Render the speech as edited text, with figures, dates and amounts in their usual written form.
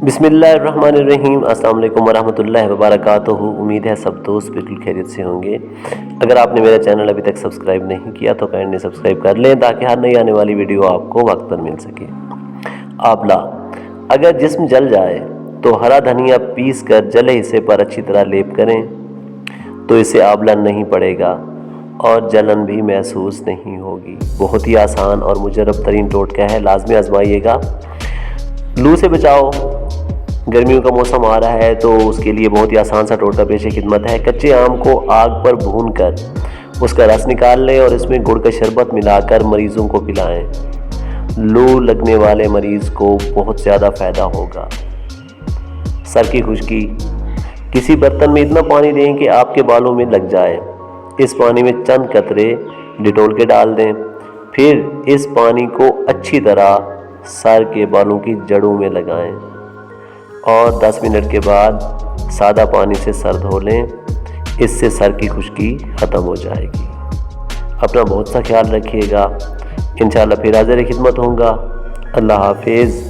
بسم اللہ الرحمن الرحیم۔ السلام علیکم ورحمۃ اللہ وبرکاتہ۔ امید ہے سب دوست بالکل خیریت سے ہوں گے۔ اگر آپ نے میرا چینل ابھی تک سبسکرائب نہیں کیا تو کائنڈلی سبسکرائب کر لیں تاکہ ہر نئی آنے والی ویڈیو آپ کو وقت پر مل سکے۔ آولا، اگر جسم جل جائے تو ہرا دھنیا پیس کر جلے حصے پر اچھی طرح لیپ کریں تو اسے آولا نہیں پڑے گا اور جلن بھی محسوس نہیں ہوگی۔ بہت ہی آسان اور مجرب ترین ٹوٹکا ہے، لازمی آزمائیے گا۔ لو سے بچاؤ، گرمیوں کا موسم آ رہا ہے تو اس کے لیے بہت ہی آسان سا ٹوٹکا پیش خدمت ہے۔ کچے آم کو آگ پر بھون کر اس کا رس نکال لیں اور اس میں گڑ کا شربت ملا کر مریضوں کو پلائیں۔ لو لگنے والے مریض کو بہت زیادہ فائدہ ہوگا۔ سر کی خشکی، کسی برتن میں اتنا پانی دیں کہ آپ کے بالوں میں لگ جائے۔ اس پانی میں چند قطرے ڈیٹول کے ڈال دیں، پھر اس پانی کو اچھی طرح سر کے بالوں کی جڑوں میں لگائیں اور 10 منٹ کے بعد سادہ پانی سے سر دھو لیں۔ اس سے سر کی خشکی ختم ہو جائے گی۔ اپنا بہت سا خیال رکھیے گا۔ انشاءاللہ پھر حاضر خدمت ہوں گا۔ اللہ حافظ۔